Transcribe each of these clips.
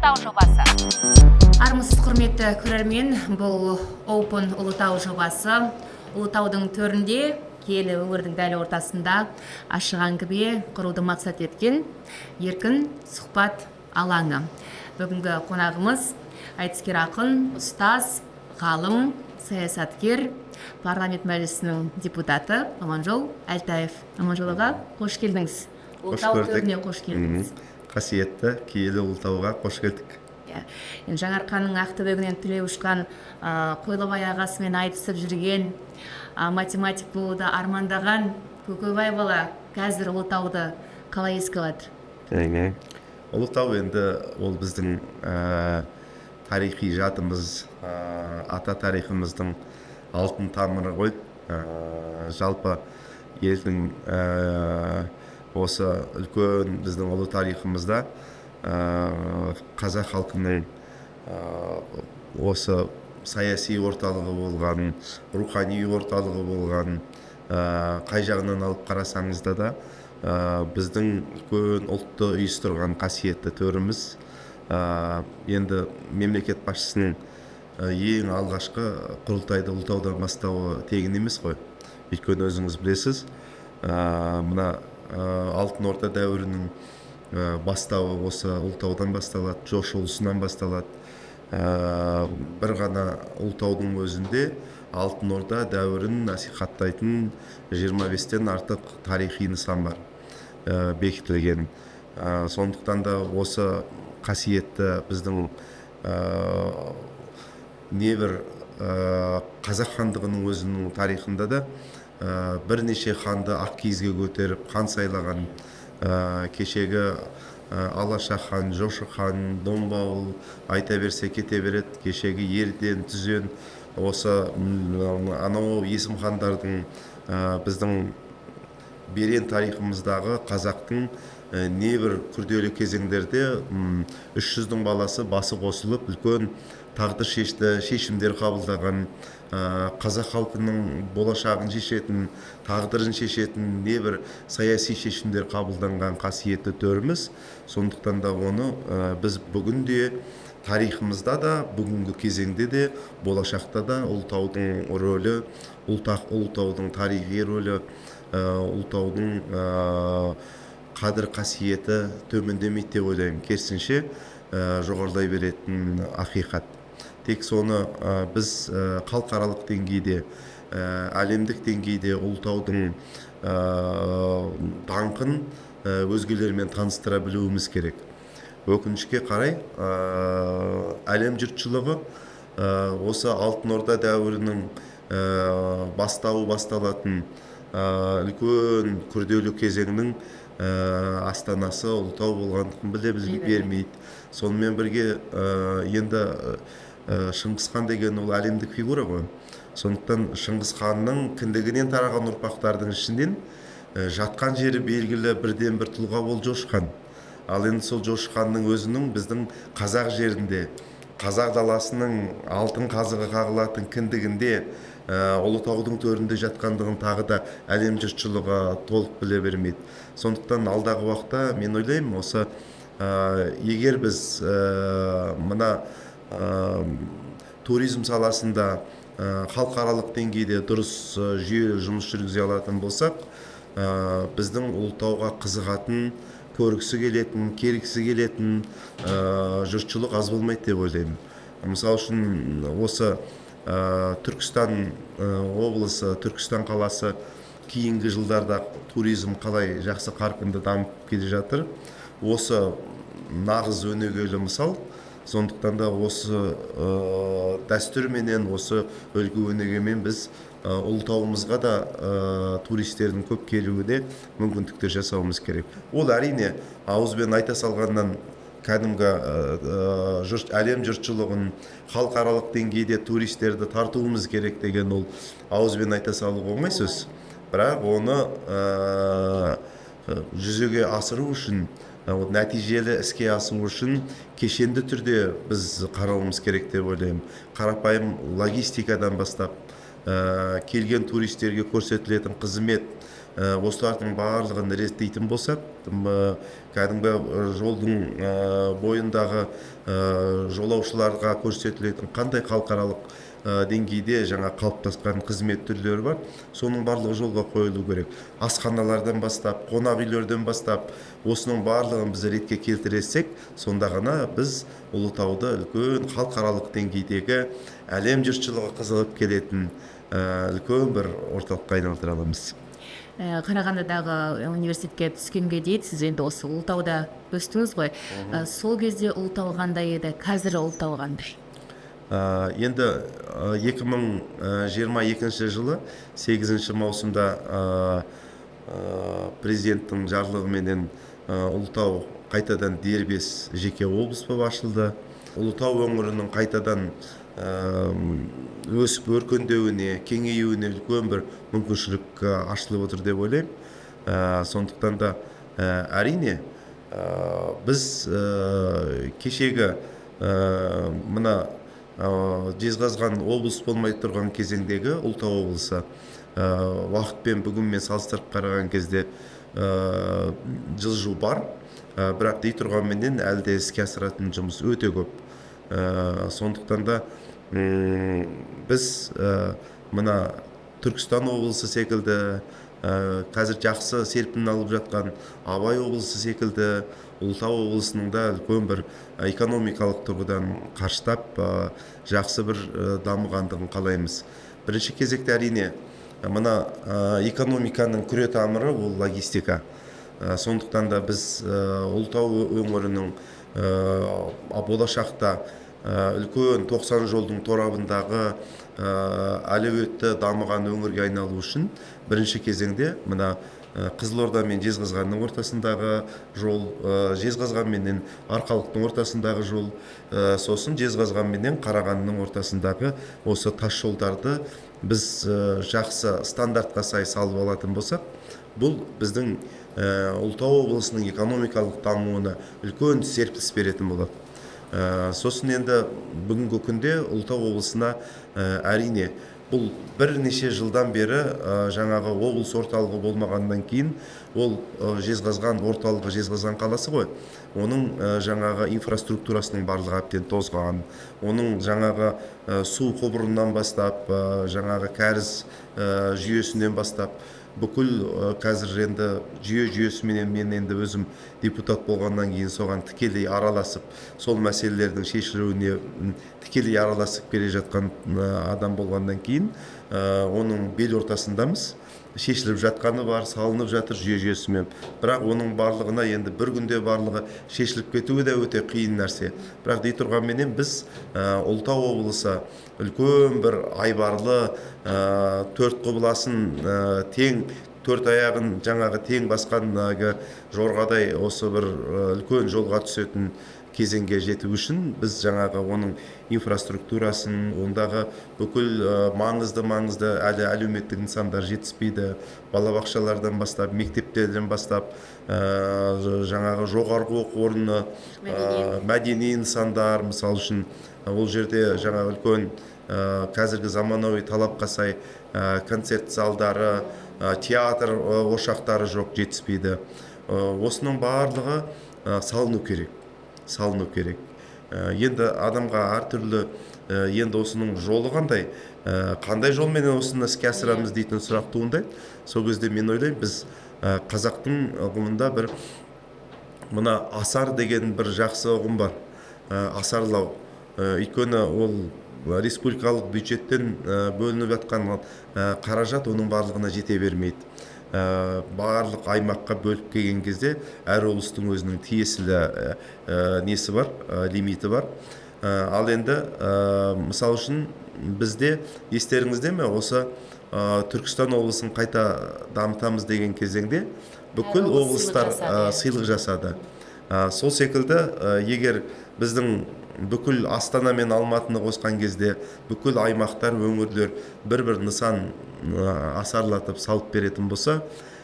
Ұлытау жобасы. Армысыз құрметті көрермен, бұл Open Ұлытау жобасы. Ұлытаудың төрінде, киелі өңірдің дәл ортасында ашық әңгіме құруды мақсат еткен еркін сұхбат алаңы. Бүгінгі қонағымыз айтыскер ақын, ұстаз, ғалым, саясаткер, парламент мәжілісінің депутаты Аманжол Әлтаев. Аманжол аға, қош келдіңіз. Ұлытау төріне қош келдіңіз. Қасиетті киелі Ұлытауға қош келдік. Жаңарқаның Ақтөбегінен түлей ұшқан Қойлыбай ағасымен айтысып жүрген, математик болуды армандаған Көкөбай бала қазір Ұлытауды қалай еске алады? Ұлытау енді ол біздің тарихи жадымыз, ата тарихымыздың алтын тамыры ғой. Жалпы елдің осы үлкен біздің ұлы тарихымызда қазақ халқының осы саяси орталығы болған, рухани орталығы болған, қай жағынан алып қарасаңызда да біздің үлкен ұлтты ұйыстырған қасиетті төріміз. Енді мемлекет басшысының ең алғашқы құрылтайды Ұлытаудан бастауы тегін емес қой. Өйткені өзіңіз білесіз, мына алтын орда дәуірінің бастауы осы Ұлытаудан басталады, жошы ұлысынан басталады. Бір ғана Ұлытаудың өзінде алтын орда дәуірін насихаттайтын 25-тен артық тарихи нысан бар бекітілген. Сондықтан да осы қасиетті біздің небір қазақ хандығының өзінің тарихында да бірнеше ханды ақ киізге көтеріп хан сайлаған кешегі Алаша хан, Жошы хан, Домбауыл айта берсе кете береді. Кешегі Ерден, Түзен, осы анау есім хандардың біздің берен тарихымыздағы қазақтың небір күрделі кезеңдерде 300-дің баласы басы қосылып үлкен тағдыр шешті шешімдер қабылдаған, қазақ халқының болашағын шешетін, тағдырын шешетін небір саяси шешімдер қабылданған қасиетті төріміз. Сондықтан да оны біз бүгінде тарихымызда да, бүгінгі кезеңде де, болашақта да Ұлытаудың рөлі, Ұлытаудың тарихи рөлі, Ұлытаудың қадір қасиеті төмендемейді деп ойлаймын. Керісінше жоғарылай беретін ақиқат. Тек соны біз халықаралық деңгейде, әлемдік деңгейде Ұлытаудың даңқын өзгелермен таныстыра білуіміз керек. Өкінішке қарай, әлем жұртшылығы осы алтын орда дәуірінің басталатын үлкен күрделі кезеңнің астанасы Ұлытау болғандығын біле бермейді. Сонымен бірге енді Шыңғыс хан деген ол әлемдік фигура ғой. Сондықтан Шыңғыс ханның кіндігінен тараған ұрпақтардың ішінен жатқан жері белгілі бірден бір тұлға бол Жошы хан. Ал енді сол Жошы ханның өзінің біздің қазақ жерінде, қазақ даласының алтын қазығы қағылатын кіндігінде, Ұлытаудың төрінде жатқандығын тағы да әлем жұртшылығы толық біле бермейді. Сондықтан алдағы уақытта мен ойлаймын, осы егер біз мына туризм саласында халықаралық деңгейде дұрыс жүйелі жұмыс жүргізе алатын болсақ, біздің Ұлытауға қызығатын, көргісі келетін, келгісі келетін жұртшылық аз болмайды деп ойлаймын. Мысалы үшін осы Түркістан облысы, Түркістан қаласы кейінгі жылдарда туризм қалай жақсы қарқынды дамып келе жатыр. Осы нағыз өнегелі мысал. Сондықтан да осы дәстүрменен, осы үлгі өнегемен біз Ұлытауымызға да туристердің көп келуіне мүмкіндіктер жасауымыз керек. Ол әрине ауызбен айта салғаннан кәдімгі әлем жұртшылығын халықаралық деңгейде туристерді тартуымыз керек деген ол ауызбен айта салу болмай сөз. Бірақ оны жүзеге асыру үшін, нәтижелі іске асыру үшін кешенді түрде біз қарауымыз керек деп ойлаймын. Қарапайым логистикадан бастап, келген туристерге көрсетілетін қызмет, осылардың барлығын реттейтін болсақ, кәдімгі жолдың бойындағы жолаушыларға көрсетілетін қандай халықаралық деңгейде жаңа қалыптасқан қызмет түрлері бар, соның барлығы жолға қойылу керек. Асханалардан бастап, қонақ үйлерден бастап, осының барлығын біз ретке келтірсек, сонда ғана біз Ұлытауды үлкен халықаралық деңгейдегі әлем жұртшылығы қызығып келетін үлкен бір орталыққа айналдыра аламыз. Қарағандыдағы университетке түскенге дейін сіз енді осы Ұлытауда өстіңіз ғой. Сол кезде Ұлытау қандай еді, қазір Ұлытау қандай? Енді 2022 жылы 8 маусымда президенттің жарлығыменен Ұлытау қайтадан дербес жеке облыс болып ашылды. Ұлытау өңірінің қайтадан өсіп өркендеуіне, кеңеюіне үлкен бір мүмкіншілік ашылып отыр деп ойлаймын. Сондықтан да әрине біз кешегі мына жезқазған облыс болмай тұрған кезеңдегі Ұлытау облысы уақытпен бүгінмен салыстырып қараған кезде жылжу бар, бірақ дей тұрғанменен әлі де іске асыратын жұмыс өте көп. Сондықтан да біз мына Түркістан облысы секілді, қазір жақсы серпін алып жатқан Абай облысы секілді Ұлытау облысының да үлкен бір экономикалық тұрғыдан қарыштап жақсы бір дамығандығын қалаймыз. Бірінші кезекте әрине мына экономиканың күре тамыры ол логистика. Сондықтан да біз Ұлытау өңірінің болашақта үлкен 90 жолдың торабындағы әлеуетті дамыған өңірге айналу үшін бірінші кезеңде мына Қызылорда мен Жезқазғанның ортасындағы жол, Жезқазған менен Арқалықтың ортасындағы жол, сосын Жезқазған менен Қарағандының ортасындағы осы тас жолдарды біз жақсы стандартқа сай салып алатын болсақ, бұл біздің Ұлытау облысының экономикалық дамуына үлкен серпіліс беретін болады. Сосын енді бүгінгі күнде Ұлытау облысына әрине бұл бірнеше жылдан бері жаңағы облыс орталығы болмағаннан кейін ол Жезқазған орталығы Жезқазған қаласы ғой. Оның жаңағы инфраструктурасының барлығы әбден тозған. Оның жаңағы су құбырынан бастап, жаңағы кәріз жүйесінен бастап бүкіл қазір енді жүйесіменен мен енді өзім депутат болғаннан кейін соған тікелей араласып, сол мәселелердің шешілуіне тікелей араласып келе жатқан адам болғаннан кейін оның бел ортасындамыз. Шешіліп жатқаны бар, салынып жатыр жүйесімен. Бірақ оның барлығына енді бір күнде барлығы шешіліп кетуі де өте қиын нәрсе. Бірақ дей тұрғанменен біз Ұлытау облысы үлкен бір айбарлы, төрт құбыласын тең, төрт аяғын жаңағы тең басқан жорғадай осы бір үлкен жолға түсетін кезеңге жету үшін біз жаңағы оның инфраструктурасын, ондағы бүкіл маңызды әлі әлеуметтік нысандар жетіспейді. Балабақшалардан бастап, мектептерден бастап, жаңағы жоғарғы оқу орны, мәдени нысандар, мысалы үшін ол жерде жаңағы үлкен қазіргі заманауи талапқа сай концерт залдары, театр ошақтары жоқ, жетіспейді. Осының барлығы салыну керек. Енді адамға әртүрлі енді осының жолы қандай жолменен осыны іске асырамыз дейтін сұрақ туындайды. Сол кезде мен ойлаймын, біз қазақтың ұғымында бір мына асар деген бір жақсы ұғым бар. Асарлау. Өйткені ол республикалық бюджеттен бөлініп жатқан қаражат оның барлығына жете бермейді. Барлық аймаққа бөліп келген кезде әр облыстың өзінің тиесілі несі бар, лимиті бар. Ал енді мысал үшін бізде естеріңізде ме, осы Түркістан облысын қайта дамытамыз деген кезеңде бүкіл облыстар сыйлық жасады. Сол секілді егер біздің бүкіл Астана мен Алматыны қосқан кезде бүкіл аймақтар, өңірлер бір нысан асарлатып салып беретін болса,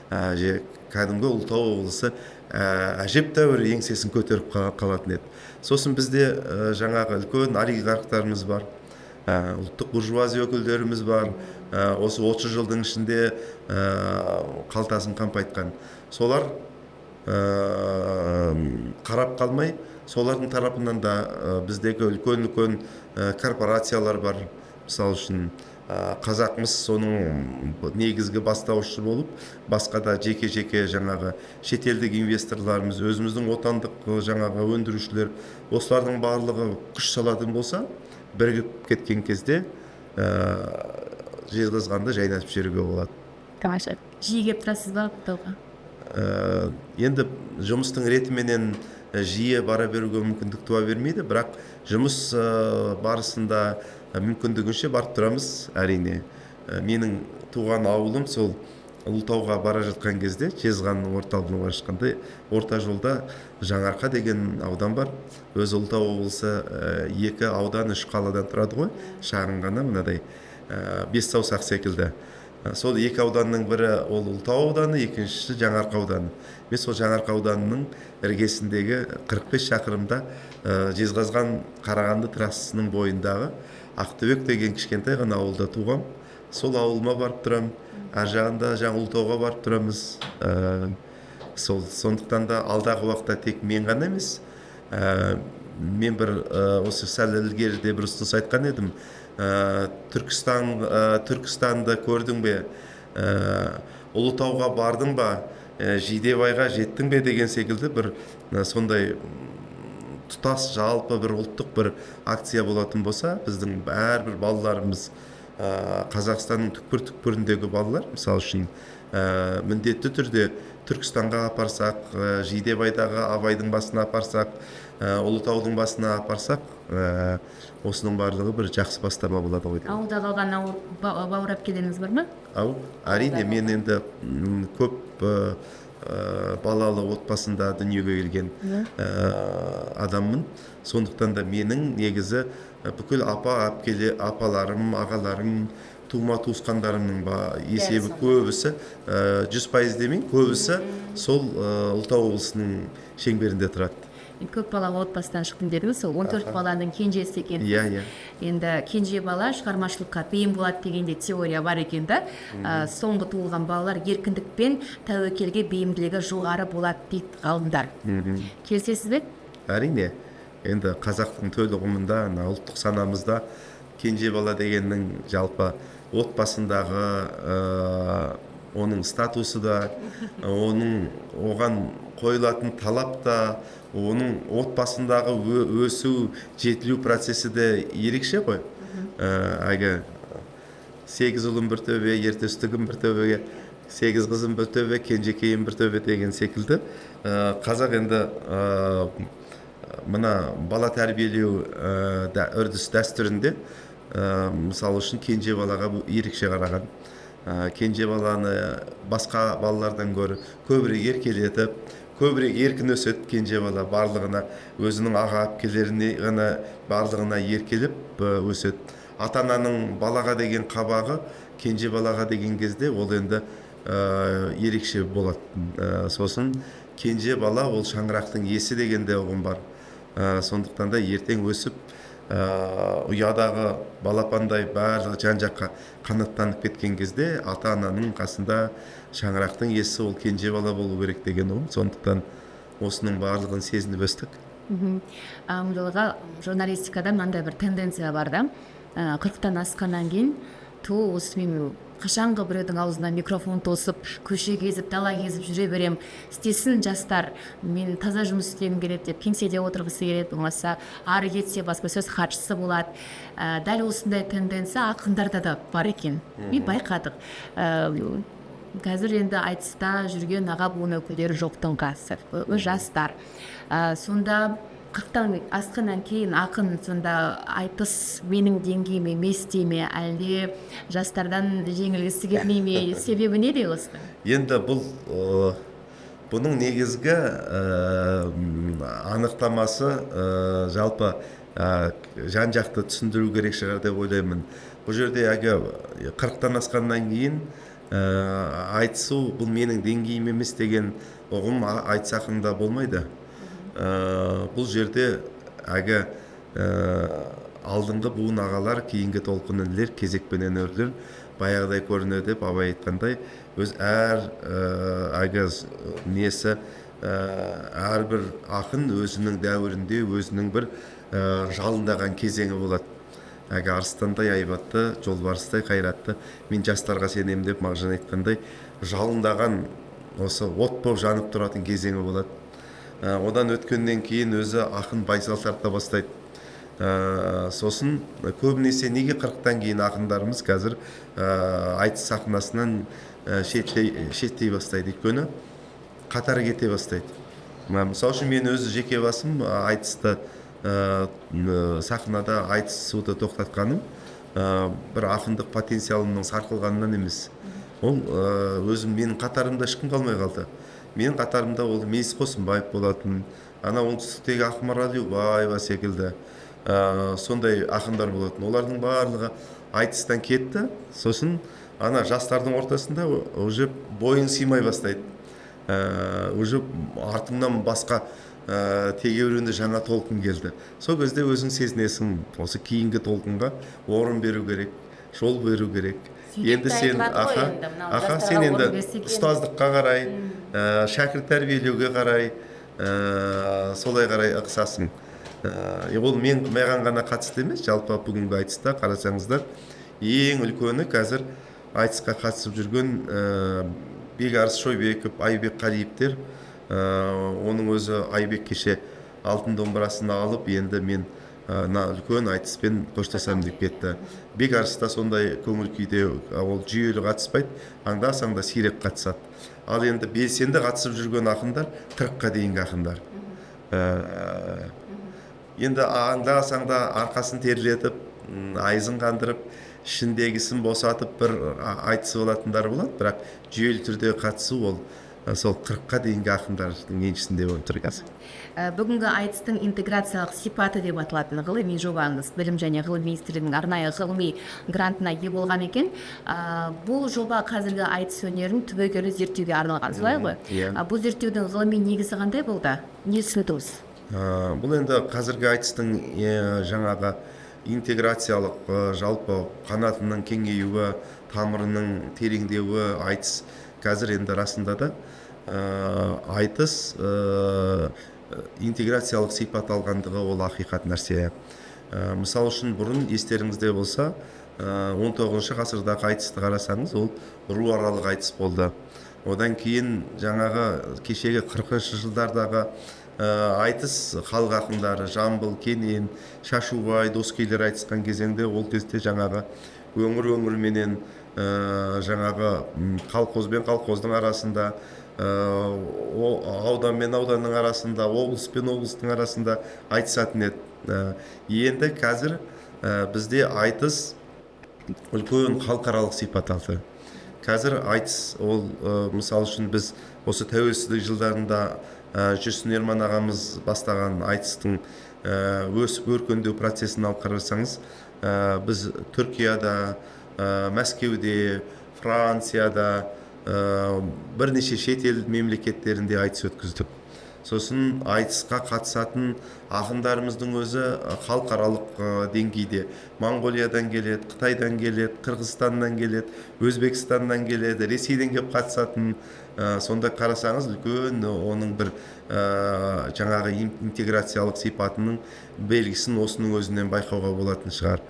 кәдімгі Ұлытау облысы әжептәуір еңсесін көтеріп қалатын еді. Сосын бізде жаңағы үлкен олигархтарымыз бар, ұлттық буржуазия өкілдеріміз бар, осы 30 жылдың ішінде қалтасын қампайтқан. Солар қарап қалмай, солардың тарапынан да біздегі үлкен корпорациялар бар. Мысалы үшін Қазақмыс соның негізгі бастаушысы болып, басқа да жеке жаңағы шетелдік инвесторларымыз, өзіміздің отандық жаңағы өндірушілер, осылардың барлығы күш салатын болса, бірігіп кеткен кезде жезқазғанды жайнатып жіберуге болады. Тамаша. Жиі келіп тұрасыз ба Ақтауға? Енді жұмыстың ретіменен жиі бара беруге мүмкіндік туа бермейді, бірақ жұмыс барысында мүмкіндігінше барып тұрамыз, әрине. Менің туған ауылым сол Ұлытауға бара жатқан кезде, Жезқазғанның орталығына бара жатқанда, орта жолда Жаңарқа деген аудан бар. Өз Ұлытау облысы 2 аудан 3 қаладан тұрады ғой, шағын ғана мынадай 5 саусақ секілді. Сол 2 ауданның бірі ол Ұлытау ауданы, екіншісі Жаңарқа ауданы. Мен сол Жаңарқа ауданының іргесіндегі 45 шақырымда Жезқазған Қарағанды трассасының бойындағы Ақтөбек деген кішкентай ғана ауылда туғам. Сол ауылыма барып тұрам. Ар жағында жаңа Ұлытауға барып тұрамыз. Сондықтан да алдағы уақытта тек мен ғана емес, мен бір осы сәл ілгеріде бір ұсыныс айтқан едім. Түркістанды көрдің бе, Ұлытауға бардың ба, Жидебайға жеттің бе деген секілді бір сондай тұтас жалпы бір ұлттық бір акция болатын болса, біздің әрбір балаларымыз, Қазақстанның түкпір-түкпіріндегі балалар, мысалы үшін міндетті түрде Түркістанға апарсақ, Жидебайдағы Абайдың басына апарсақ, Ұлытаудың басына апарсақ, осының барлығы бір жақсы бастама болады ғой. Ауылда қалған бауыр әпкелеріңіз бар ма? Әрине, мен енді көп балалы отбасында дүниеге келген адаммын. Сондықтан да менің негізі бүкіл апаларым, ағаларым, тума-туысқандарымның есебі көбісі, 100% демейін, көбісі сол Ұлытау облысының шеңберінде тұрады. Көп балалы отбасыдан шықтым дедіңіз, сол 14 баланың кенжесі екен. Иә. Енді кенже бала шығармашылыққа бейім болады дегенде теория бар екен да. Соңғы туылған балалар еркіндік пен тәуекелге бейімділігі жоғары болады дейді ғалымдар. Келісесіз бе? Әрине. Енді қазақтың төл ұғымында, ұлттық санамызда кенже бала дегеннің жалпы отбасындағы оның статусы да, оған қойылатын талап та, оның отбасындағы өсу, жетілу процесі де ерекше ғой. Әгі 8 ұлым бір төбе, ертөстігім бір төбеге, 8 қызым бір төбе, кенжекейім бір төбе деген секілді. Қазақ енді мына бала тәрбиелеу үрдіс дәстүрінде, мысалы үшін кенже балаға ерекше қараған. Кенже баланы басқа балалардан гөрі көбірек еркелетіп, көбірек еркін өседі. Кенже бала барлығына, өзінің аға әпкелеріне ғана барлығына еркелеп өседі. Ата-ананың балаға деген қабағы кенже балаға деген кезде ол енді ерекше болады. Сосын кенже бала ол шаңырақтың иесі деген де ұғым бар. Сондықтан да ертең өсіп ұядағы балапандай барлығы жан-жаққа қанаттанып кеткен кезде ата-ананың қасында шаңырақтың иесі ол кенже бала болу керек деген ұғым. Сондықтан осының барлығын сезініп өстік. Мысалға журналистикада мынандай бір тенденция бар да, 40-тан асқаннан кейін осы мен қашанғы біреудің аузына микрофон тосып, көше кезіп, дала кезіп жүре берем, істесін жастар, мен таза жұмыс істегім келеді деп кеңседе отырғысы келеді, болмаса ары кетсе баспасөз хатшысы болады. Дәл осындай тенденция ақындарда да бар екен. Мен байқадық. Қазір енді айтыста жүрген аға буын өкілдері жоқтың қасы, жастар. Сонда 40-тан асқаннан кейін ақын сонда айтыс менің деңгейім емес дей ме, әлде жастардан жеңілгісі келмей ме, себебі неде осы? Енді бұның негізгі анықтамасы жалпы жан-жақты түсіндіру керек шығар деп ойлаймын. Бұл жерде 40-тан асқаннан кейін айтысу бұл менің деңгейім емес деген ұғым айтыс ақында болмайды. Бұл жерде алдыңғы буын ағалар, кейінгі толқын інілер, кезекпенен өрлер баяғыдай көрінеді деп абай айтқандай, өз әр несі әрбір ақын өзінің дәуірінде өзінің бір жалындаған кезеңі болады. Әгі арыстандай айбатты, жолбарыстай қайратты, мен жастарға сенемін деп Мағжан айтқандай, жалындаған осы от болып жанып тұратын кезеңі болады. Одан өткеннен кейін өзі ақын байсал тарта бастайды. Сосын көбінесе неге 40-тан кейін ақындарымыз қазір айтыс сахнасынан шеттей бастайды, өйткені қатары кете бастайды. Мысалы үшін мен өзі жеке басым айтысты сахнада айтысуды тоқтатқаным бір ақындық потенциалымның сарқылғанынан емес. Ол өзім менің қатарымда ешкім қалмай қалды. Менің қатарымда ол Мейіс Қосынбаев болатын, ана оңтүстіктегі Ақмарал Елубаева секілді сондай ақындар болатын. Олардың барлығы айтыстан кетті. Сосын ана жастардың ортасында уже бойың сыймай бастайды. Уже артыңнан басқа тегеурінді жаңа толқын келді. Сол кезде өзің сезінесің, осы кейінгі толқынға орын беру керек, жол беру керек. Енді сен сен енді ұстаздыққа қарай, шәкірт тәрбиелеуге қарай, солай қарай ықсасың. Ол маған ғана қатысты емес, жалпы бүгінгі айтыста қарасаңыздар, ең үлкені қазір айтысқа қатысып жүрген Бекарыс Шойбеков, Айбек Қалиевтер. Оның өзі Айбек кеше алтын домбырасын алып, енді мен үлкен айтыспен қоштасам деп кетті. Бекарыс та сондай көңіл күйде, ол жүйелі қатыспайды, аңда-саңда сирек қатысады. Ал енді белсенді қатысып жүрген ақындар 40-қа дейінгі ақындар. Енді аңда-саңда арқасын терлетіп, айызын қандырып, ішіндегісін босатып бір айтысы болатындар болады, бірақ жүйелі түрде қатысу ол сол 40-қа дейінгі ақындардың еншісінде отыр қазір. Бүгінгі айтыстың интеграциялық сипаты деп аталатын ғылыми жобаңыз Білім және ғылым министрлігінің арнайы ғылыми грантына ие болған екен. Бұл жоба қазіргі айтыс өнерін түбегейлі зерттеуге арналған, солай ғой? Бұл зерттеудің ғылыми негізі қандай болды? Не түсінетіңіз? Бұл енді қазіргі айтыстың жаңағы интеграциялық жалпы қанатының кеңеюі, тамырының тереңдеуі, айтыс қазір енді расында да айтыс интеграциялық сипат алғандығы ол ақиқат нәрсе. Мысал үшін бұрын естеріңізде болса 19 ғасырдағы айтысты қарасаңыз, ол ру аралық айтыс болды. Одан кейін жаңағы кешегі 40-шы жылдардағы айтыс халық ақындары Жамбыл, Кенен, Шашубай, Доскейлер айтысқан кезеңде ол кезде жаңағы өңір-өңірменен жаңағы колхоз бен колхоздың арасында, аудан мен ауданның арасында, облыс пен облыстың арасында айтысатын еді. Енді қазір бізде айтыс үлкен халықаралық сипат алды. Қазір айтыс ол мысал үшін біз осы тәуелсіздік жылдарында Жүрсін Ерман ағамыз бастаған айтыстың өсіп өркендеу процесін алып қарасаңыз, біз Түркияда, Мәскеуде, Францияда, бірнеше шетел мемлекеттерінде айтыс өткіздік. Сосын айтысқа қатысатын ақындарымыздың өзі халықаралық деңгейде Монғолиядан келеді, Қытайдан келеді, Қырғызстаннан келеді, Өзбекстаннан келеді, Ресейден келіп қатысатын. Сонда қарасаңыз, үлкен оның бір жаңағы интеграциялық сипатының белгісін осының өзінен байқауға болатын шығар.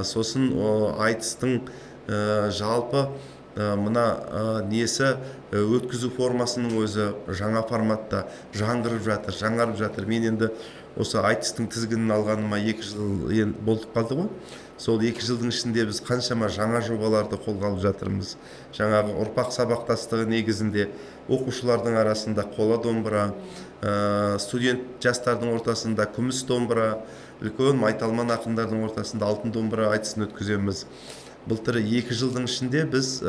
Сосын айтыстың жалпы мына несі өткізу формасының өзі жаңа форматта жаңарып жатыр. Мен енді осы айтыстың тізгінін алғаныма 2 жыл болдық қалды ғой. Сол 2 жылдың ішінде біз қаншама жаңа жобаларды қолға алып жатырмыз. Жаңағы ұрпақ сабақтастығы негізінде оқушылардың арасында қола домбыра, студент жастардың ортасында күміс домбыра, үлкен майталман ақындардың ортасында алтын домбыра айтысын өткіземіз. Былтыр 2 жылдың ішінде біз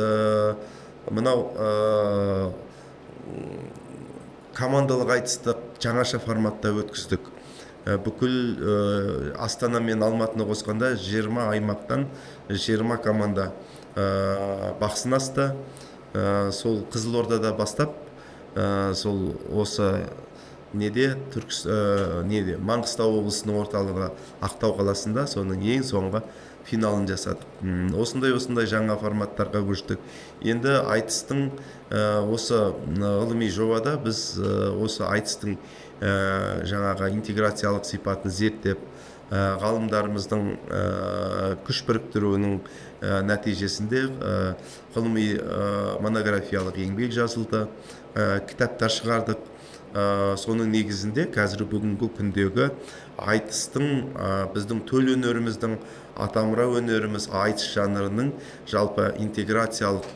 мынау командалық айтысты жаңаша форматта өткіздік. Бүкіл Астана мен Алматыны қосқанда 20 аймақтан 20 команда бақ сынасты. Сол Қызылордада бастап сол осы неде Маңғыстау облысының орталығы Ақтау қаласында соның ең соңғы финалын жасадық. Осындай жаңа форматтарға көштік. Енді айтыстың осы ғылыми жобада біз осы айтыстың жаңағы интеграциялық сипатын зерттеп, ғалымдарымыздың күш біріктіруінің нәтижесінде ғылыми монографиялық еңбек жазылды, кітаптар шығардық. Соның негізінде қазір бүгінгі күндегі айтыстың біздің төл өнеріміздің, атамұра өнеріміз айтыс жанрының жалпы интеграциялық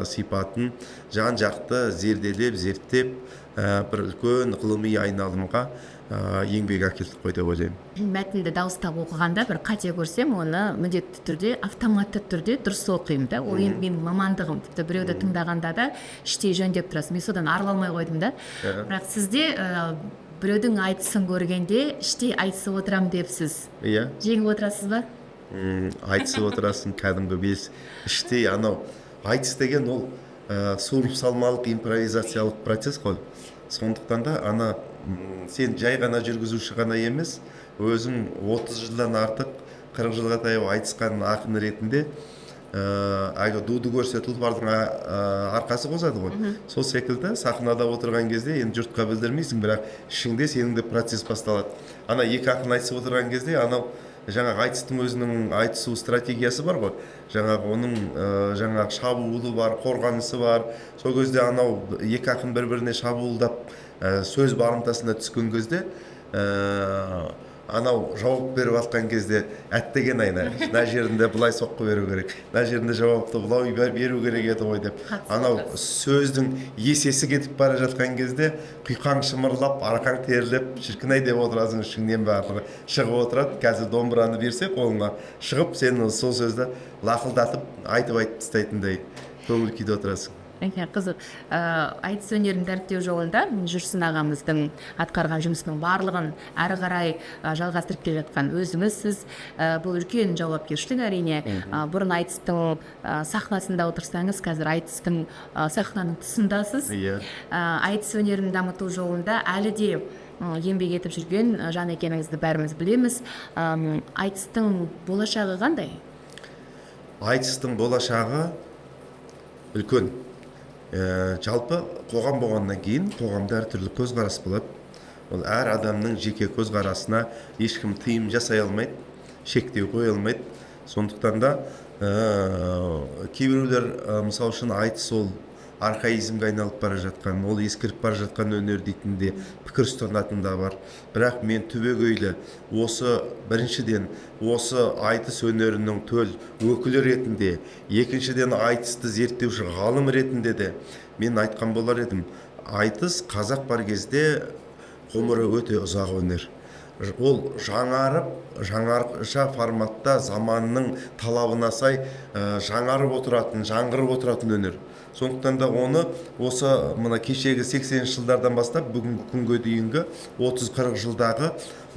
сипатын жан-жақты зерделеп, зерттеп, бір үлкен ғылыми айналымға еңбек әкелдік қой деп ойлаймын. Мәтінді дауыстап оқығанда бір қате көрсем, оны міндетті түрде, автоматты түрде дұрыс оқимын да. Ол енді менің мамандығым. Тіпті біреуді тыңдағанда да іштей жөндеп тұрасың. Мен содан арылмай қойдым да. Бірақ сізде біреудің айтысын көргенде іштей айтысып отырам депсіз. Иә. Жеңіп отырасыз ба? Айтысып отырасың, кәдімгі бес. Іштей анау айтыс деген ол суырып салмалық импровизациялық процесс қой. Сондықтан да сен жай ғана жүргізуші ғана емес, өзің 30 жылдан артық, 40 жылға таяу айтысқан ақын ретінде дуды көрсе тұлпардың арқасы қозады ғой. Сол секілді сахнада отырған кезде енді жұртқа білдірмейсің, бірақ ішіңде сенің де процесс басталады. Екі ақын айтысып отырған кезде жаңағы айтыстың өзінің айтысу стратегиясы бар ғой. Жаңағы оның жаңағы шабуылы бар, қорғанысы бар. Сол кезде екі ақын бір-біріне шабуылдап сөз барымтасына түскен кезде жауап беріп атқан кезде әттеген мына жерінде былай соққы беру керек, мына жерінде жауапты былай беру керек еді ғой деп сөздің есесі кетіп бара жатқан кезде құйқаң шымырлап, арқаң терілеп, шіркін-ай деп отырасың, ішіңнен барлығы шығып отырады. Қазір домбыраны берсе қолыңа шығып, сен сол сөзді лақылдатып айтып тастайтындай көңіл күйде отырасың. Қызық. Айтыс өнерін дәріптеу жолында Жүрсін ағамыздың атқарған жұмысының барлығын әрі қарай жалғастырып келе жатқан өзіңізсіз. Бұл үлкен жауапкершілік әрине. Бұрын айтыстың сахнасында отырсаңыз, қазір айтыстың сахнаның тұсындасыз. Айтыс өнерін дамыту жолында әлі де еңбек етіп жүрген жан екеніңізді бәріміз білеміз. Айтыстың болашағы қандай? Айтыстың болашағы үлкен. Жалпы қоғам болғаннан кейін қоғамда әртүрлі көзқарас болады. Ол әр адамның жеке көзқарасына ешкім тыйым жасай алмайды, шектеу қоя алмайды. Сондықтан да кейбіреулер мысалы үшін айтыс ол архаизмге айналып бара жатқан, ол ескіріп бара жатқан өнер дейтін де пікір ұстанатын да бар. Бірақ мен түбегейлі біріншіден осы айтыс өнерінің төл өкілі ретінде, екіншіден айтысты зерттеуші ғалым ретінде де мен айтқан болар едім. Айтыс қазақ бар кезде ғұмыры өте ұзақ өнер. Ол жаңарша форматта заманның талабына сай жаңарып отыратын, жаңғырып отыратын өнер. Сондықтан да оны осы кешегі 80-ші жылдардан бастап бүгінгі күнге дейінгі 30-40 жылдағы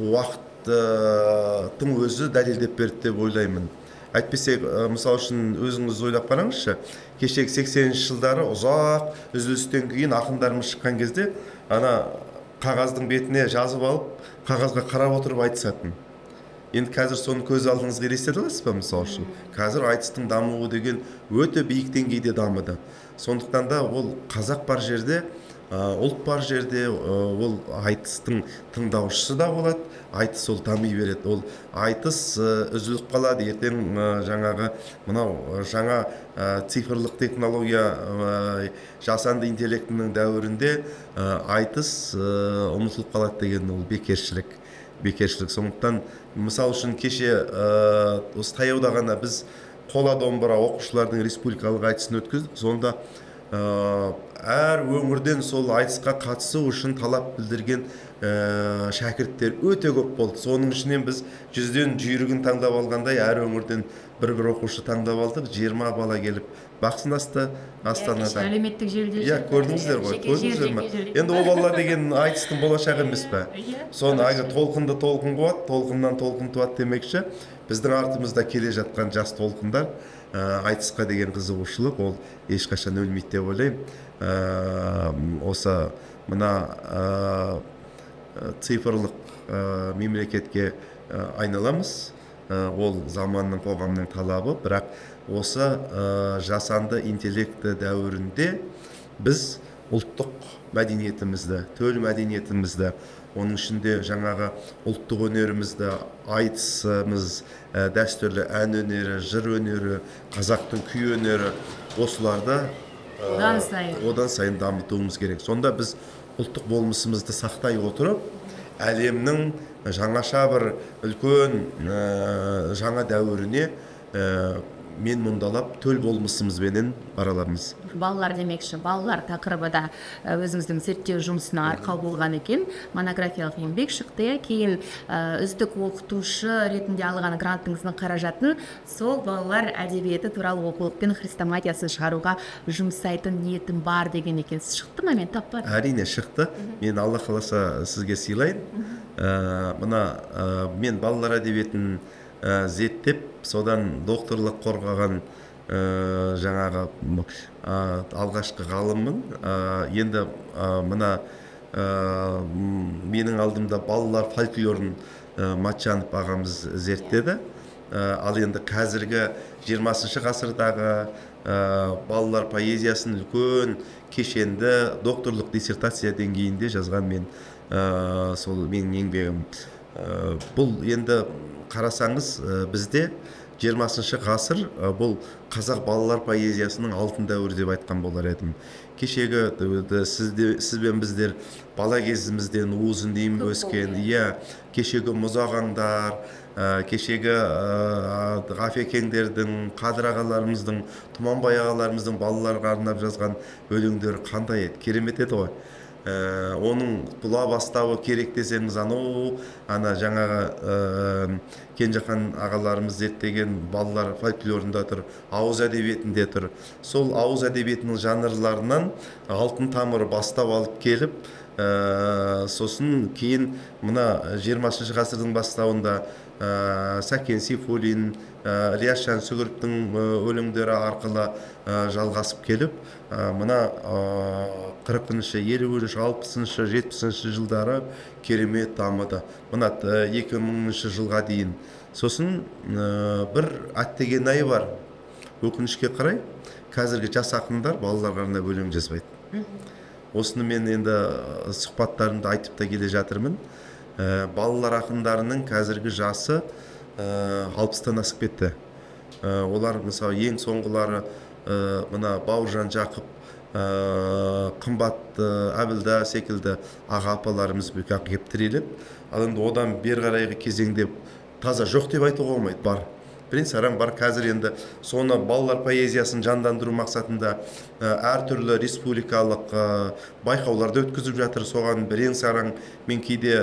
уақыттың өзі дәлелдеп берді деп ойлаймын. Әйтпесе, мысалы үшін өзіңіз ойлап қараңызшы, кешегі 80-ші жылдары ұзақ үзілістен кейін ақындарымыз шыққан кезде қағаздың бетіне жазып алып, қағазға қарап отырып айтысатын. Енді қазір соны көз алдыңызға елестете аласыз ба, мысалы үшін? Қазір айтыстың дамуы деген өте биік деңгейде дамыды. Сондықтан да ол қазақ бар жерде, ұлт бар жерде, ол айтыстың тыңдаушысы да болады, айтыс ол дами береді. Ол айтыс үзіліп қалады, ертең жаңа цифрлық технология, жасанды интеллектінің дәуірінде айтыс ұмытылып қалады деген ол бекершілік. Сондықтан, мысалы үшін кеше осы таяуда ғана біз қола домбыра оқушылардың республикалық айтысын өткіздік. Сонда әр өңірден сол айтысқа қатысу үшін талап білдірген шәкірттер өте көп болды. Соның ішінен біз 100-ден жүйрігін таңдап алғандай, әр өңірден бір оқушы таңдап алдық. 20 бала келіп бақ сынасты Астанада. Әлеуметтік желіде көрдіңіздер ғой, көрдіңіздер ме? Енді ол балалар деген айтыстың болашағы емес пе? Соны толқынды толқын қуады, толқыннан толқын туады демекші. Біздің артымызда келе жатқан жас толқындар айтысқа деген қызығушылық ол ешқашан өлмейді деп ойлаймын. Осы цифрлық мемлекетке айналамыз. Ол заманның, қоғамның талабы, бірақ осы жасанды интеллекті дәуірінде біз ұлттық мәдениетімізді, төл мәдениетімізді, оның ішінде жаңағы ұлттық өнерімізді, айтысымыз, дәстүрлі ән өнері, жыр өнері, қазақтың күй өнері, осыларды одан сайын дамытуымыз керек. Сонда біз ұлттық болмысымызды сақтай отырып, әлемнің жаңаша бір үлкен жаңа дәуіріне мен мұндалап төл болмысымызбенен бараламыз. Балалар демекші, балалар тақырыбы да өзіңіздің зерттеу жұмысына арқау болған екен. Монографиялық еңбек шықты. Кейін үздік оқытушы ретінде алған грантыңыздың қаражатын сол балалар әдебиеті туралы оқулық пен хрестоматиясын шығаруға жұмсайтын ниетім бар деген екенсіз. Шықты ма, мен таппадым? Әрине шықты. Мен Алла қаласа сізге сыйлайын. Мен балалар әдебиетін зерттеп, содан докторлық қорғаған жаңағы алғашқы ғалыммын. Енді мына менің алдымда балалар фольклорын Матчанов ағамыз зерттеді. Ал енді қазіргі 20 ғасырдағы балалар поэзиясын үлкен кешенді докторлық диссертация деңгейінде жазған мен сол менің еңбегім. Бұл енді қарасаңыз бізде 20 ғасыр бұл қазақ балалар поэзиясының алтын дәуірі деп айтқан болар едім. Кешегі сізбен біздер бала кезімізден уызын дейін өскен, кешегі мұзағаңдар, кешегі ғафекеңдердің, қадыр ағаларымыздың, тұманбай ағаларымыздың балаларға арнап жазған өлеңдері қандай еді, керемет еді ғой. Оның бұла бастауы керек десеңіз, ана жаңағы Кенжехан ағаларымыз зерттеген балалар фольклорында тұр, ауыз әдебиетінде тұр. Сол ауыз әдебиетінің жанрларынан алтын тамыры бастап алып келіп, сосын кейін мына 20 ғасырдың бастауында Сәкен Сейфуллин, Ілияс Жансүгіровтің өлеңдері арқылы жалғасып келіп, мына 40-шы, 50-шы, 60-шы, 70-шы жылдары керемет дамыды. Мына 2000-шы жылға дейін. Сосын бір Аттеген-ай бар. Өкінішке қарай, қазіргі жас ақындар балаларға арнап өлең жазбайды. Осыны мен енді сұхбаттарымда айтып та келе жатырмын. Балалар ақындарының қазіргі жасы 60-тан асып кетті. Олар мысалы ең соңғылары мына Бауыржан Жақып, қымбат Әбілда секілді аға апаларымыз бүкақ кеп тіреліп, ал енді одан бер қарайғы кезеңде таза жоқ деп айтуға болмайды, бар. Бірен саран бар. Қазір енді соны балалар поэзиясын жандандыру мақсатында әртүрлі республикалық байқауларды өткізіп жатыр. Соған бірен саран мен кейде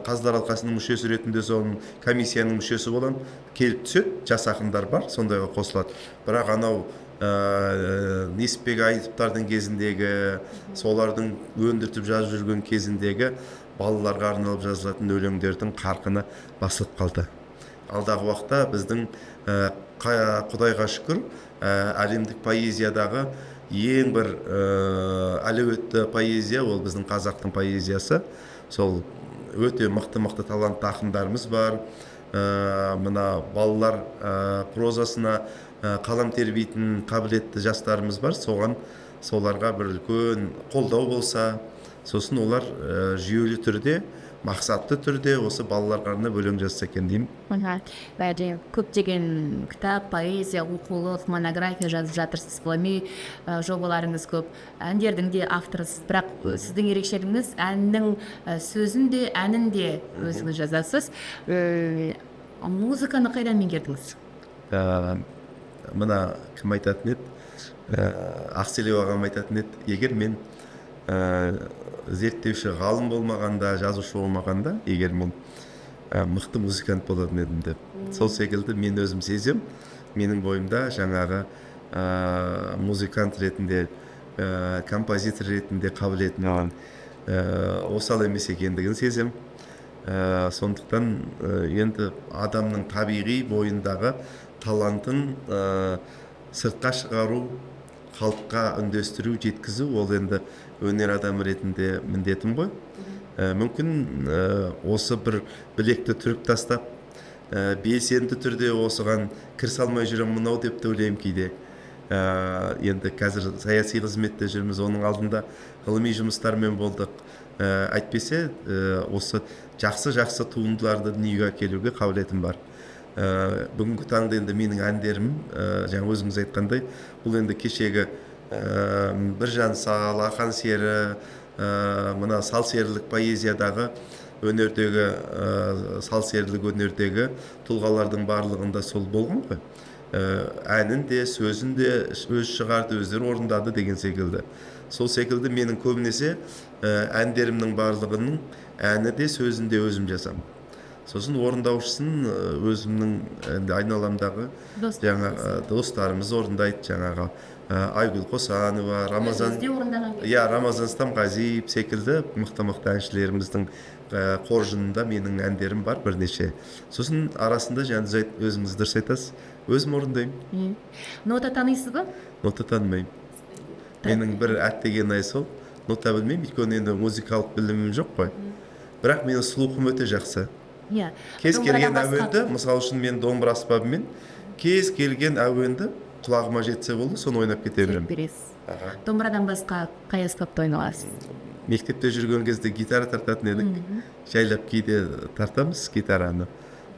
Қазылар алқасының мүшесі ретінде соның комиссияның мүшесі болам. Келіп түседі, жас ақындар бар, сондайға қосылады. Бірақ анау Несіпбек Айтыптардың кезіндегі, солардың өндіртіп жазып жүрген кезіндегі балаларға арналып жазылатын өлеңдердің қарқыны басылып қалды. Алдағы уақытта біздің Құдайға шүкір әлемдік поэзиядағы ең бір әлеуетті поэзия ол біздің қазақтың поэзиясы. Сол өте мықты талантты ақындарымыз бар. Мына балалар прозасына қалам тербейтін қабілетті жастарымыз бар. Соларға бір үлкен қолдау болса, сосын олар жүйелі түрде, мақсатты түрде осы балаларға арнап өлең жазса екен деймін. Бәле көптеген кітап, поэзия, оқулық, монография жазып жатырсыз, ғылыми жобаларыңыз көп, әндердің де авторысыз. Бірақ сіздің ерекшелігіңіз әннің сөзін де, әнін де өзіңіз жазасыз. Музыканы қайдан меңгердіңіз? Мына кім айтатын еді? Ақселеу ағам айтатын еді, егер мен зерттеуші ғалым болмағанда, жазушы болмағанда, егер мен мықты музыкант болатын едім деп. Сол секілді мен өзім сезем, менің бойымда жаңағы музыкант ретінде, композитор ретінде қабілетін осал емес екендігін сезем. Сондықтан енді адамның табиғи бойындағы талантын сыртқа шығару, халыққа үндестіру, жеткізу, ол енді өнер адамы ретінде міндетім ғой. мүмкін осы бір білекті түріп тастап белсенді түрде осыған кір салмай жүремін мынау деп те ойлаймын кейде. Енді қазір саяси қызметте жүрміз, оның алдында ғылыми жұмыстармен болдық. Әйтпесе осы жақсы туындыларды дүниеге әкелуге қабілетім бар. Бүгінгі таңда енді менің әндерім, жаңа өзіңіз айтқандай, бұл енді кешегі Біржан Сал, Ақан Сері, мына сал серілік поэзиядағы өнердегі, сал серілік өнердегі тұлғалардың барлығында сол болған ғой. Әнін де, сөзін де өз шығарды, өздері орындады деген секілді. Сол секілді менің көбінесе әндерімнің барлығының әні де, сөзін де өзім жасам. Сосын орындаушысын өзімнің айналамдағы достарымыз орындайды, жаңағы Айгүл Қосанова, Рамазан Стамғазиев секілді мықты әншілеріміздің қоржынында менің әндерім бар бірнеше. Сосын арасында өзіңіз дұрыс айтасыз, өзім орындаймын. Нота танисыз ба? Нота танымаймын. Менің бір әттеген ай сол, нота білмеймін, өйткені енді музыкалық білімім жоқ қой. Бірақ менің слухым өте жақсы. Кез келген әуенді, мысалы үшін мен домбыра аспабымен, кез келген әуенді құлағыма жетсе болды, соны ойнап кете беремін. Домбырадан басқа қай аспапты ойнай аласыз? Мектепте жүрген кезде гитара тартатын едік. Жайлап кейде тартамыз гитараны.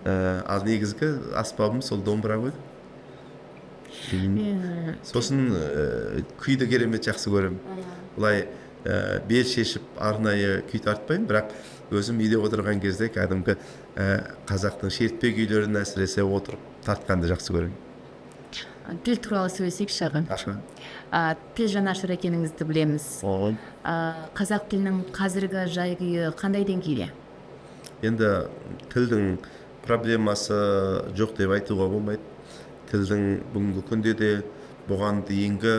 Ал негізгі аспабым сол домбыра ғой. Сосын күйді керемет жақсы көремін. Бұлай бел шешіп арнайы күй тартпаймын, бірақ өзім үйде отырған кезде кәдімгі қазақтың шертпе күйлерін әсіресе отырып тартқанды жақсы көремін. Тіл туралы сөйлесек шағын. Тіл жанашыр екеніңізді білеміз. Қазақ тілінің қазіргі жай-күйі қандай деңгейде? Енді тілдің проблемасы жоқ деп айтуға болмайды. Тілдің бүгінгі күнде де бұған дейінгі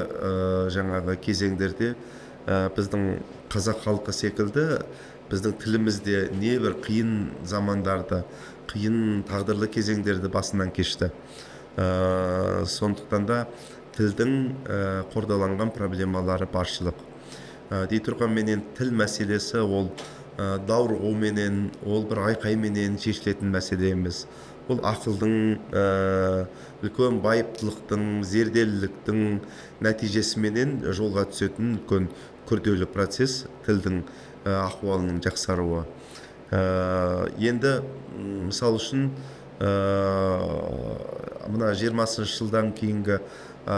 жаңағы кезеңдерде біздің қазақ халқы секілді біздің тілімізде небір қиын замандарда, қиын тағдырлы кезеңдерді басынан кешті. Сондықтан да тілдің қордаланған проблемалары баршылық. Дей тұрғанменен тіл мәселесі ол даурығуменен, ол бір айқайменен шешілетін мәселе емес. Ол ақылдың, үлкен байыптылықтың, зерделіліктің нәтижесіменен жолға түсетін үлкен күрделі процесс тілдің ахуалының жақсаруы. Енді мысал үшін мына 20 жылдан кейінгі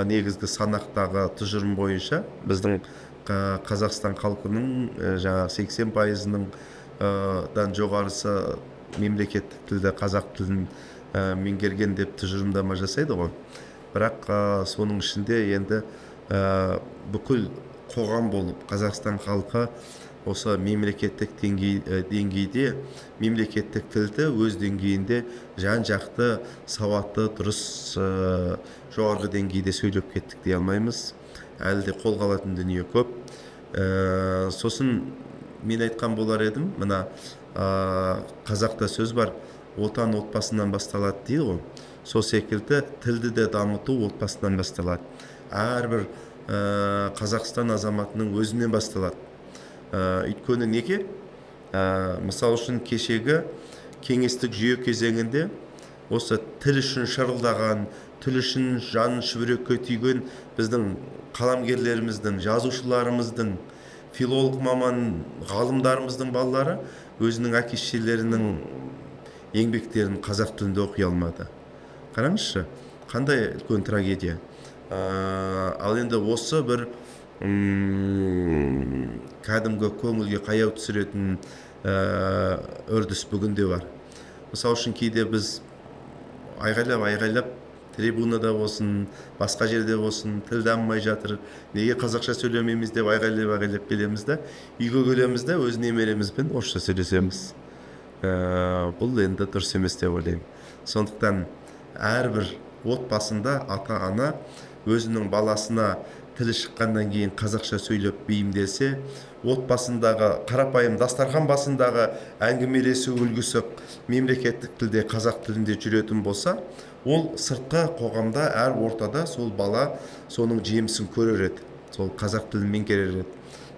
негізгі санақтағы тұжырым бойынша біздің Қазақстан халқының жаңағы 80%-ның дан жоғарысы мемлекеттік тілді, қазақ тілін меңгерген деп тұжырымдама жасайды ғой. Бірақ соның ішінде енді бүкіл қоғам болып Қазақстан халқы осы мемлекеттік деңгейде мемлекеттік тілді өз деңгейінде жан-жақты, сауатты, дұрыс жоғарғы деңгейде сөйлеп кеттік дей алмаймыз. Әлі де қолға алатын дүние көп. Сосын мен айтқан болар едім, мына қазақта сөз бар, отан отбасынан басталады дейді ғой. Сол секілді тілді де дамыту отбасынан басталады. Әрбір Қазақстан азаматының өзінен басталады. Өйткені неге? Мысал үшін кешегі кеңестік жүйе кезеңінде осы тіл үшін шырылдаған, тіл үшін жанын шүбірекке түйген біздің қаламгерлеріміздің, жазушыларымыздың, филолог маман ғалымдарымыздың балалары өзінің әке-шешелерінің еңбектерін қазақ тілінде оқи алмады. Қараңызшы, қандай үлкен трагедия. Ал енді осы бір кәдімгі көңілге қаяу түсіретін үрдіс бүгінде бар. Мысал үшін кейде біз айғайлап трибунада болсын, басқа жерде болсын, тіл дамымай жатыр, неге қазақша сөйлемейміз деп айғайлап келеміз да, үйге келеміз де өз немеремізбен орысша сөйлесеміз. Бұл енді дұрыс емес деп ойлаймын. Сондықтан әрбір отбасында ата-ана өзінің баласына тілі шыққаннан кейін қазақша сөйлеп бейімделсе, отбасындағы қарапайым дастархан басындағы әңгімелесу үлгісі мемлекеттік тілде, қазақ тілінде жүретін болса, ол сыртқы қоғамда әр ортада сол бала соның жемісін көрер еді, сол қазақ тілін меңгерер еді.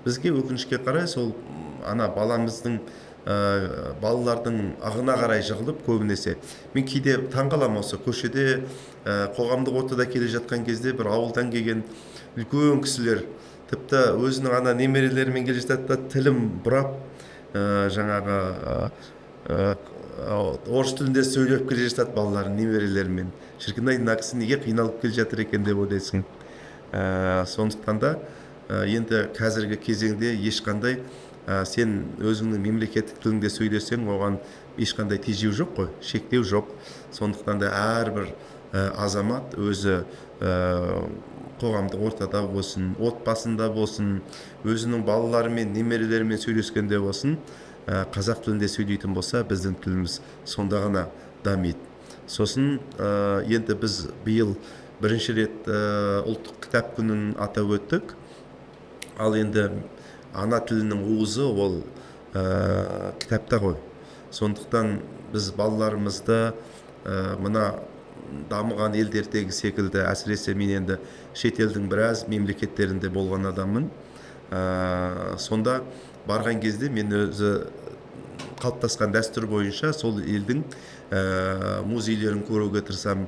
Бізге өкінішке қарай сол ана баламыздың балалардың ағына қарай жығылып көбінесе мен кейде таңқаламын осы көшеде қоғамдық ортада келе жатқан кезде бір ауылдан келген үлкен кісілер тіпті өзінің ана немерелерімен келе жатады да тілін бұрап жаңағы орыс тілінде сөйлеп келе жатады балаларын немерелерімен. Шіркін-ай, мына кісі неге қиналып келе жатыр екен деп ойлайсың. Сондықтан да енді қазіргі кезеңде ешқандай сен өзіңнің мемлекеттік тіліңде сөйлесең, оған ешқандай тежеу жоқ қой, шектеу жоқ. Сондықтан да әрбір азамат өзі қоғамдық ортада болсын, отбасында болсын, өзінің балаларымен, немерелерімен сөйлескенде болсын, қазақ тілінде сөйлейтін болса, біздің тіліміз сонда ғана дамиды. Сосын енді біз биыл бірінші рет ұлттық кітап күнін атап өттік. Ал енді ана тілінің уызы ол кітапта ғой. Сондықтан біз балаларымызды мына дамыған елдердегі секілді, әсіресе мен енді шетелдің біраз мемлекеттерінде болған адаммын. Сонда барған кезде мен өзі қалыптасқан дәстүр бойынша сол елдің музейлерін көруге тырысамын.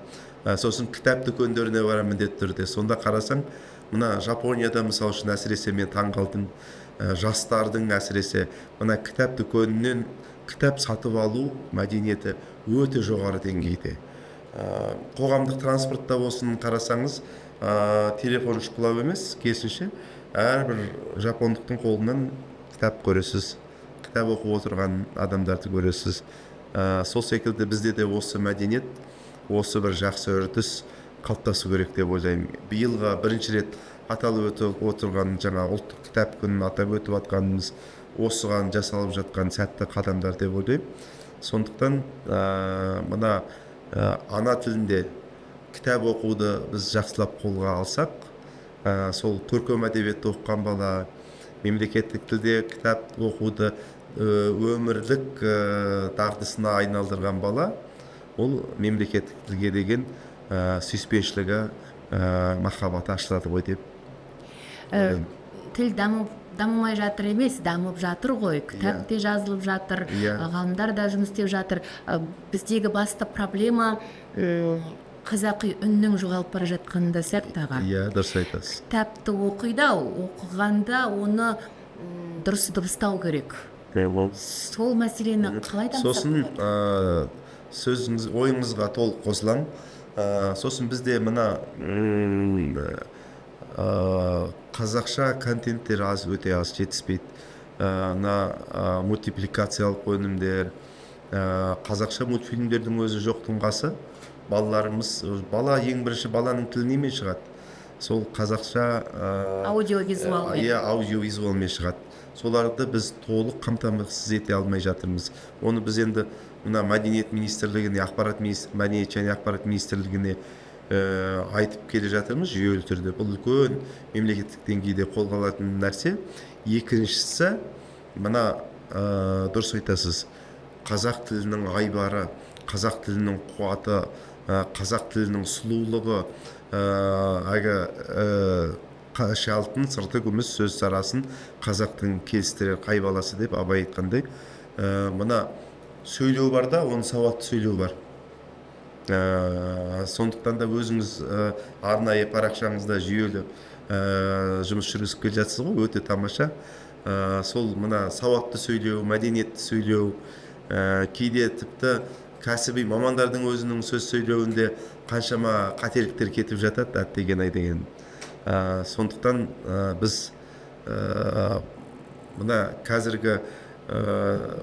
Сосын кітап дүкендеріне барамын міндетті түрде. Сонда қарасаң, мына Жапонияда мысалы үшін әсіресе мен таңқалдым. Жастардың әсіресе мына кітап дүкенінен кітап сатып алу мәдениеті өте жоғары деңгейде. Қоғамдық транспортта болсын қарасаңыз, телефон шұқылау емес, керісінше әрбір жапондықтың қолынан кітап көресіз, кітап оқып отырған адамдарды көресіз. Сол секілді бізде де осы мәдениет, осы бір жақсы үрдіс қалыптасу керек деп ойлаймын. Биылға бірінші рет аталып өтіп отырған жаңа ұлттық кітап күнін атап өтіп жатқанымыз осыған жасалып жатқан сәтті қадамдар деп ойлаймын. Сондықтан мына ана тілінде кітап оқуды біз жақсылап қолға алсақ, сол көркем әдебиетті оқыған бала, мемлекеттік тілде кітап оқуды өмірлік дағдысына айналдырған бала, ол мемлекеттік тілге деген сүйіспеншілігі, махаббаты ашылады ғой деп. Тіл дамымай жатыр емес, дамып жатыр ғой. Кітап те жазылып жатыр, ғалымдар да жұмыс істеп жатыр. Біздегі басты проблема қазақи үннің жоғалып бара жатқанында сияқты аға. Дұрыс айтасыз. Кітапты оқығанда оны дұрыс дыбыстау керек. Сол мәселені қалай дамытсақ? Сосын сөзіңіз, ойыңызға толық қосыламын. Сосын бізде мына қазақша контенттер өте аз жетіспейді. Мультипликациялық өнімдер, қазақша мультфильмдердің өзі жоқтың қасы. Бала ең бірінші баланың тілінен шығады. Сол қазақша аудиовизуалмен шығады. Соларды біз толық қамтамасыз ете алмай жатырмыз. Оны біз енді мына мәдениет министрлігіне, мәдениет және ақпарат министрлігіне айтып келе жатырмыз жүйелі түрде. Бұл үлкен мемлекеттік деңгейде қолға алатын нәрсе. Екіншісі, мына дұрыс айтасыз, қазақ тілінің айбары, қазақ тілінің қуаты, қазақ тілінің сұлулығы, шалтын сырты күміс сөз сарасын қазақтың келістірер қай баласы деп Абай айтқандай. Мына сөйлеу бар да, оны сауатты сөйлеу бар. Сондықтан да өзіңіз арнайы парақшаңызда жүйелі жұмыс жүргізіп келе жатсыз ғой, өте тамаша. Сол мына сауатты сөйлеу, мәдениетті сөйлеу, кейде тіпті кәсіби мамандардың өзінің сөз сөйлеуінде қаншама қателіктер кетіп жатады, әттеген-ай деген. Сондықтан біз мына қазіргі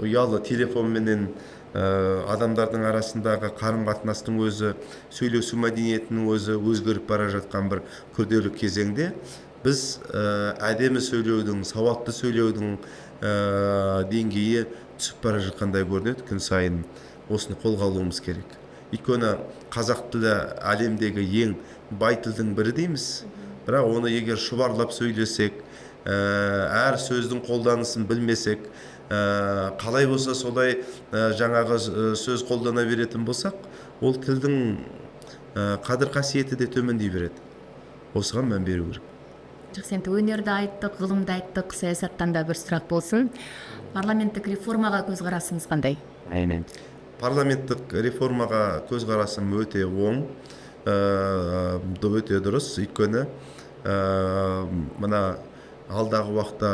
ұялы телефонменен адамдардың арасындағы қарым-қатынастың өзі, сөйлесу мәдениетінің өзі өзгеріп бара жатқан бір күрделі кезеңде біз әдемі сөйлеудің, сауатты сөйлеудің деңгейі түсіп бара жатқандай көрінеді күн сайын. Осыны қолға алуымыз керек. Өйткені қазақ тілі әлемдегі ең бай тілдің бірі дейміз. Бірақ оны егер шұбарлап сөйлесек, әр сөздің қолданысын білмесек, қалай болса солай жаңағы сөз қолдана беретін болсақ, ол тілдің қадір қасиеті де төмендей береді. Осыған мән беру керек. жақсы, енді өнерді айттық, ғылымды айттық, саясаттан да бір сұрақ болсын. Парламенттік реформаға көзқарасыңыз қандай? Парламенттік реформаға көзқарасым өте оң, өте дұрыс. Өйткені мына алдағы уақытта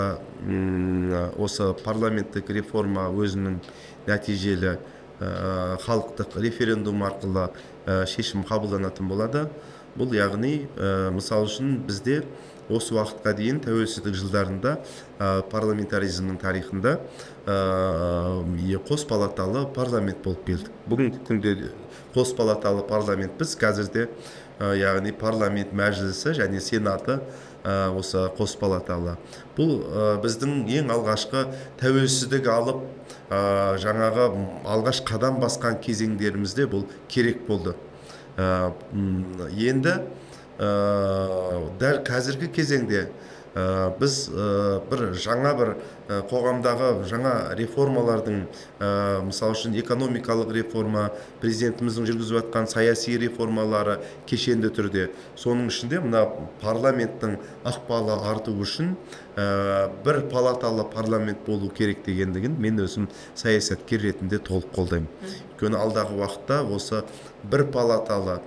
осы парламенттік реформа өзінің нәтижелі халықтық референдум арқылы шешім қабылданатын болады. Бұл яғни мысал үшін бізде осы уақытқа дейін тәуелсіздік жылдарында парламентаризмнің тарихында қос палаталы парламент болып келдік. Бүгінгі күнде қос палаталы парламент біз қазірде яғни парламент мәжілісі және сенаты осы қос палаталы. Бұл біздің ең алғашқы тәуелсіздік алып жаңағы алғаш қадам басқан кезеңдерімізде бұл керек болды. Енді дәл қазіргі кезеңде біз бір жаңа бір қоғамдағы жаңа реформалардың, мысалы үшін экономикалық реформа, президентіміздің жүргізіп жатқан саяси реформалары кешенді түрде, соның ішінде мына парламенттің ықпалы арту үшін бір палаталы парламент болу керек дегендігін мен өзім саясаткер ретінде толық қолдаймын. Өйткені алдағы уақытта осы бір палаталы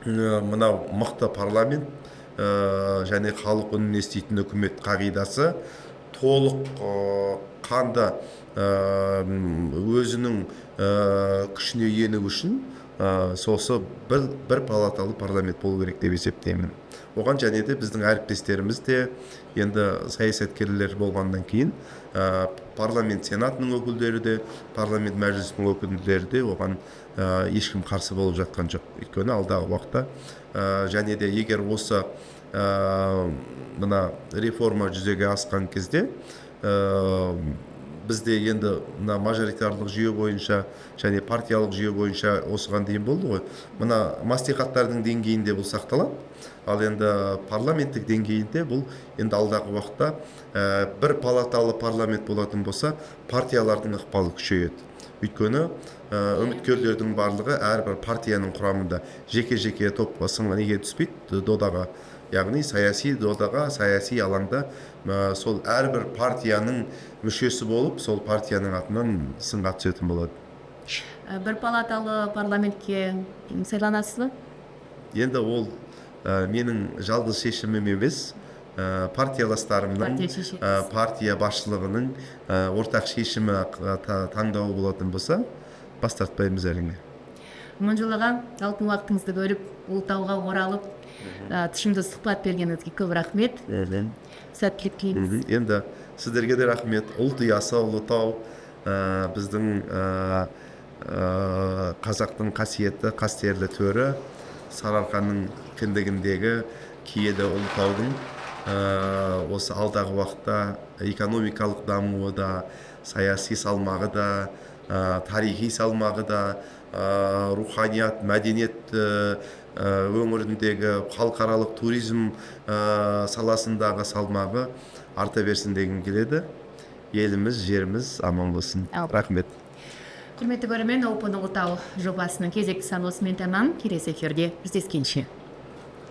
мынау мықты парламент және халық үнін еститін үкімет қағидасы толық қанды өзінің күшіне ену үшін сосы бір палаталы парламент болу керек деп есептеймін. Оған және де біздің әріптестеріміз де енді саясаткерлер болғаннан кейін парламент сенатының өкілдері де, парламент мәжілісінің өкілдері де оған ешкім қарсы болып жатқан жоқ. Өйткені алдағы уақытта және де егер осы мына реформа жүзеге асқан кезде бізде енді мына мажоритарлық жүйе бойынша және партиялық жүйе бойынша осыған дейін болды ғой. Мына мәслихаттардың деңгейінде бұл сақталады. Ал енді парламенттік деңгейінде бұл енді алдағы уақытта бір палаталы парламент болатын болса, партиялардың ықпалы күшейеді. Өйткені үміткерлердің барлығы әрбір партияның құрамында жеке-жеке топқа неге түспейді, додаға. Яғни саяси додаға, саяси алаңда сол әрбір партияның мүшесі болып, сол партияның атынан сынға түсетін болады. Бір палаталы парламентке сайланасыз ба? Енді ол менің жалғыз шешімім емес, партияластарымның, партия басшылығының ортақ шешімі таңдауы болатын болса, бас тартпаймыз әрине. Аманжол аға, алтын уақытыңызды бөліп, Ұлытауға оралып, тұшымды сұхбат бергеніңізге көп рахмет. Сәттілік тілейміз. Енді сіздерге де рахмет. Ұлт ұясы Ұлытау біздің қазақтың қасиетті, қастерлі төрі, Сарыарқаның кіндігіндегі киелі Ұлытаудың осы алдағы уақытта экономикалық дамуы да, саяси салмағы да, тарихи салмағы да, руханият, мәдениет өңіріндегі халықаралық туризм саласындағы салмағы арта берсін деген келеді. Еліміз, жеріміз аман болсын. Рахмет. Құрметті көрермен, Open Ұлытау жобасының кезекті санын осымен тәмам. Келесі эфирде жүздескенше.